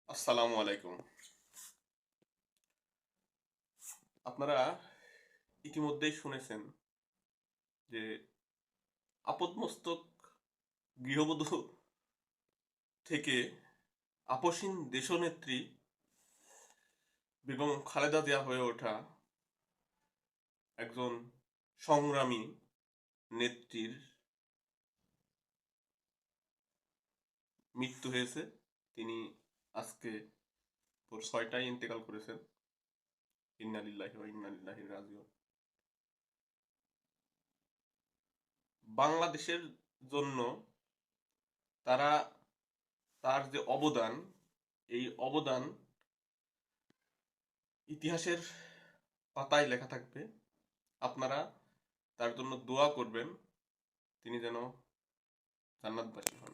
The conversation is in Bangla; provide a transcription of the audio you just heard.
আসসালামু আলাইকুম। আপনারা ইতিমধ্যেই শুনেছেন যে আপাদমস্তক গৃহবধূ থেকে আপসীন দেশনেত্রী বেগম খালেদা জিয়া হয়ে ওঠা একজন সংগ্রামী নেত্রীর মৃত্যু হয়েছে। তিনি আজকে ভোর ৬টায় ইন্তেকাল করেছেন। ইন্না লিল্লাহি ওয়া ইন্না ইলাইহি রাজিউন। বাংলাদেশের জন্য তারা তার যে অবদান, এই অবদান ইতিহাসের পাতায় লেখা থাকবে। আপনারা তার জন্য দোয়া করবেন, তিনি যেন জান্নাতবাসী হন।